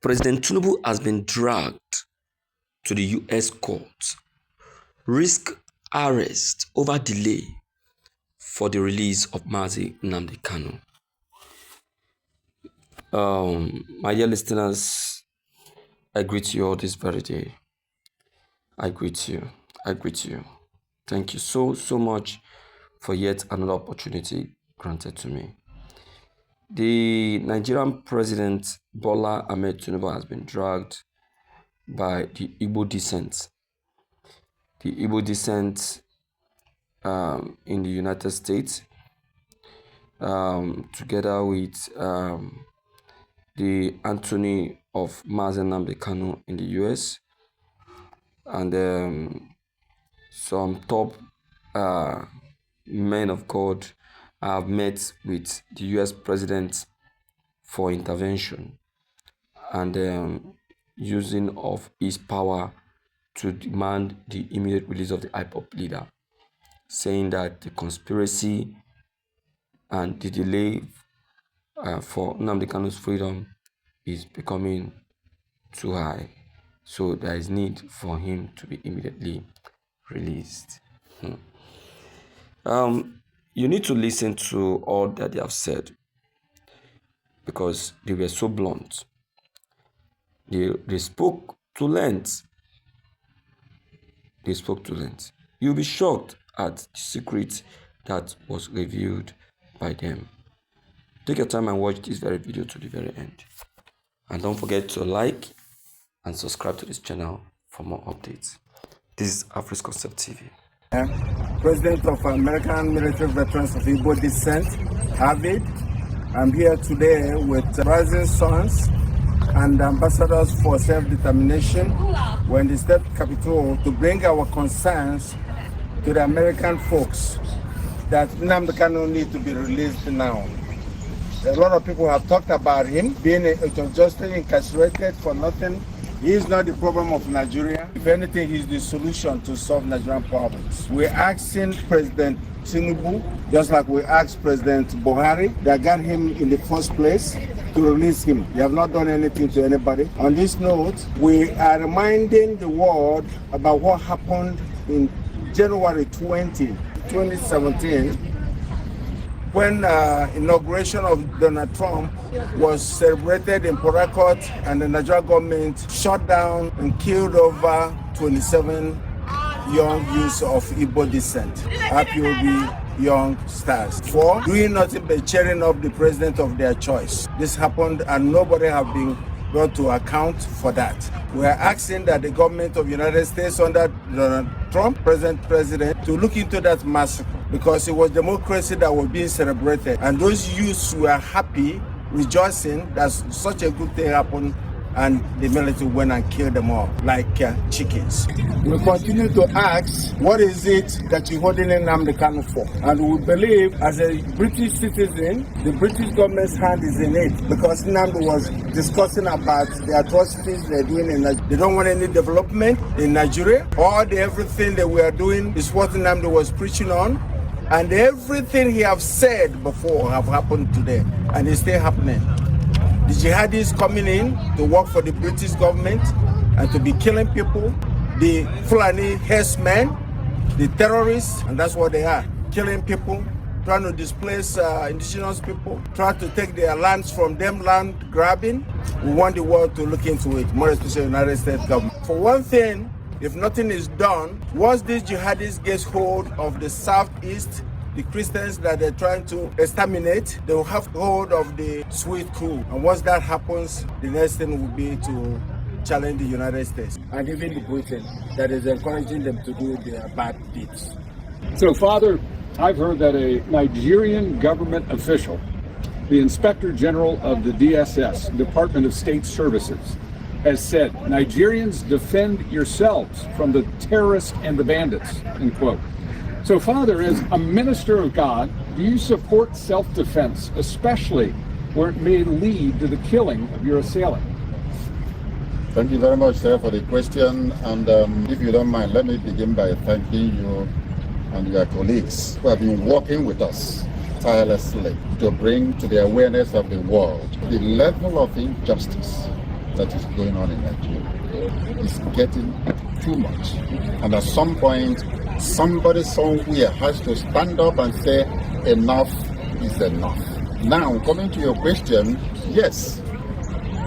President Tinubu has been dragged to the US court, risk arrest over delay for the release of Mazi Nnamdi Kanu. My dear listeners, I greet you all this very day. I greet you. Thank you so much for yet another opportunity granted to me. The Nigerian President Bola Ahmed Tinubu has been dragged by the Igbo descent. The Igbo descent in the United States, together with the Anthony of Mazi Nnamdi Kanu in the US, and some top men of God have met with the US president for intervention and using of his power to demand the immediate release of the IPOB leader, saying that the conspiracy and the delay for Nnamdi Kanu's freedom is becoming too high. So there is need for him to be immediately released. You need to listen to all that they have said, because they were so blunt. They spoke to length. You'll be shocked at the secret that was revealed by them. Take your time and watch this very video to the very end. And don't forget to like and subscribe to this channel for more updates. This is Africa's Concept TV. President of American Military Veterans of Igbo descent, David. I'm here today with rising sons and ambassadors for self-determination. We're in the state capital to bring our concerns to the American folks that Nnamdi Kanu needs to be released now. A lot of people have talked about him being unjustly incarcerated for nothing. He is not the problem of Nigeria. If anything, he's the solution to solve Nigerian problems. We're asking President Tinubu, just like we asked President Buhari, that got him in the first place, to release him. They have not done anything to anybody. On this note, we are reminding the world about what happened in January 2017, when inauguration of Donald Trump was celebrated in Port Harcourt, and the Nigerian government shut down and killed over 27 young youths of Igbo descent, IPOB young stars, for doing nothing but cheering up the president of their choice. This happened and nobody have been brought to account for that. We are asking that the government of the United States under Donald Trump, president, to look into that massacre, because it was democracy that was being celebrated. And those youths were happy, rejoicing that such a good thing happened, and the military went and killed them all like chickens. We continue to ask, what is it that you're holding Nnamdi Kanu for? And we believe, as a British citizen, the British government's hand is in it, because Nnamdi was discussing about the atrocities they're doing in Nigeria. They don't want any development in Nigeria. Everything that we are doing is what Nnamdi was preaching on. And everything he have said before have happened today, and it's still happening. The jihadis coming in to work for the British government and to be killing people, the Fulani herdsmen, the terrorists, and that's what they are, killing people, trying to displace indigenous people, trying to take their lands from them, land grabbing. We want the world to look into it, more especially the United States government. For one thing, if nothing is done, once these jihadis get hold of the southeast, the Christians that they're trying to exterminate, they will have hold of the sweet crew. And once that happens, the next thing will be to challenge the United States and even the Britain that is encouraging them to do their bad deeds. So, Father, I've heard that a Nigerian government official, the Inspector General of the DSS, Department of State Services, has said, Nigerians, defend yourselves from the terrorists and the bandits, end quote. So, Father, as a minister of God, do you support self-defense, especially where it may lead to the killing of your assailant? Thank you very much, sir, for the question. And if you don't mind, let me begin by thanking you and your colleagues who have been working with us tirelessly to bring to the awareness of the world the level of injustice that is going on in Nigeria is getting too much. And at some point, somebody somewhere has to stand up and say, enough is enough. Now, coming to your question, yes,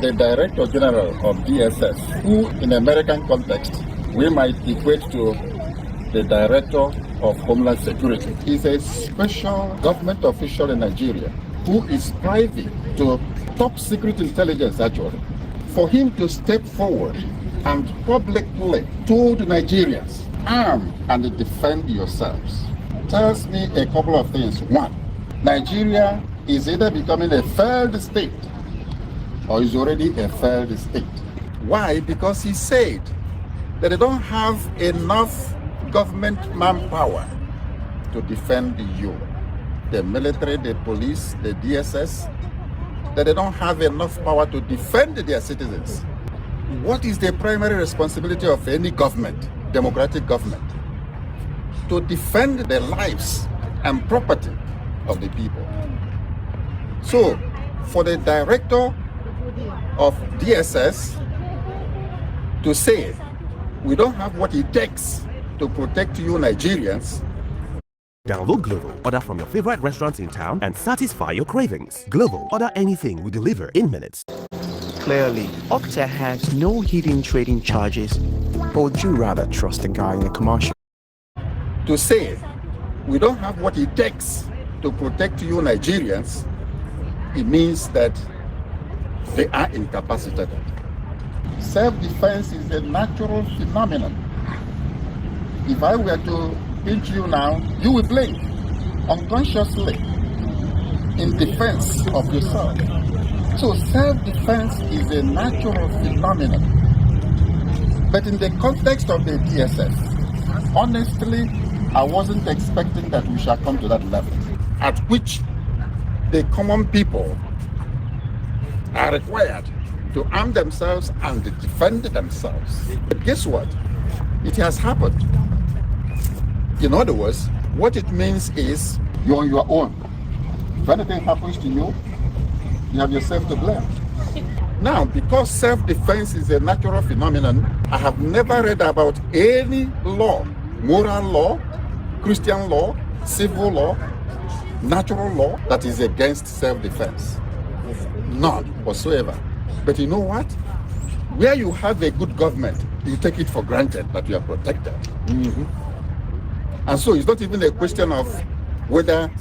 the Director General of DSS, who in American context we might equate to the Director of Homeland Security, is a special government official in Nigeria who is privy to top secret intelligence actually. For him to step forward and publicly told Nigerians, arm and defend yourselves, tells me a couple of things. One, Nigeria is either becoming a failed state or is already a failed state. Why? Because he said that they don't have enough government manpower to defend you. The military, the police, the DSS, that they don't have enough power to defend their citizens. What is the primary responsibility of any government, democratic government? To defend the lives and property of the people. So, for the director of DSS to say, we don't have what it takes to protect you Nigerians. Download Glovo, order from your favorite restaurants in town and satisfy your cravings. Glovo, order anything, we deliver in minutes. Clearly, Okta has no hidden trading charges. Or would you rather trust the guy in the commercial? To say, we don't have what it takes to protect you Nigerians, it means that they are incapacitated. Self-defense is a natural phenomenon. If I were to pinch you now, you will blink unconsciously in defense of yourself. So self-defense is a natural phenomenon. But in the context of the DSS, honestly, I wasn't expecting that we shall come to that level at which the common people are required to arm themselves and defend themselves. But guess what? It has happened. In other words, what it means is you're on your own. If anything happens to you, you have yourself to blame. Now, because self-defense is a natural phenomenon, I have never read about any law, moral law, Christian law, civil law, natural law that is against self-defense. None whatsoever. But you know what? Where you have a good government, you take it for granted that you are protected. And so it's not even a question of whether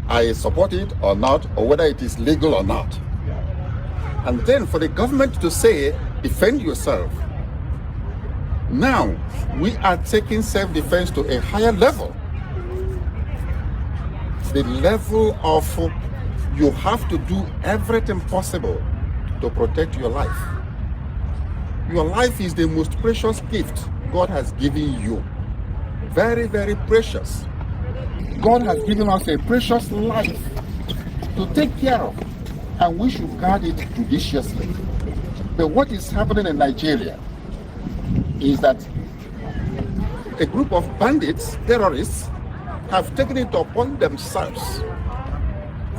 I support it or not, or whether it is legal or not. And then for the government to say, defend yourself. Now, we are taking self-defense to a higher level. The level of you have to do everything possible to protect your life. Your life is the most precious gift God has given you. Very, very precious. God has given us a precious life to take care of, and we should guard it judiciously. But what is happening in Nigeria is that a group of bandits, terrorists, have taken it upon themselves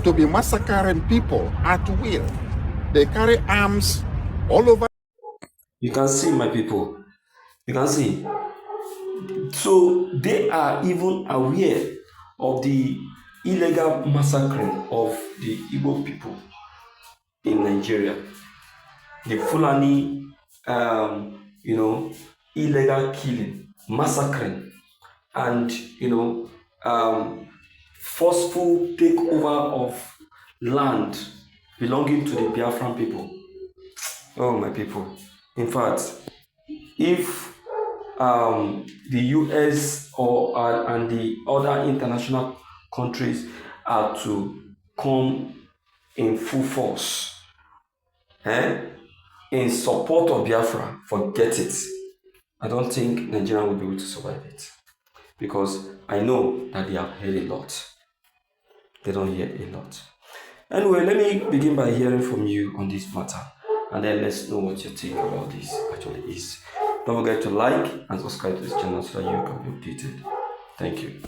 to be massacring people at will. They carry arms all over. You can see, my people. You can see. So they are even aware of the illegal massacring of the Igbo people in Nigeria. The Fulani, illegal killing, massacring, and forceful takeover of land belonging to the Biafran people. Oh, my people. In fact, if the US and the other international countries are to come in full force in support of Biafra, forget it. I don't think Nigeria will be able to survive it, because I know that they have heard a lot. They don't hear a lot. Anyway, let me begin by hearing from you on this matter, and then let's know what you think about this actually is. Don't forget to like and subscribe to this channel so that you can be updated. Thank you.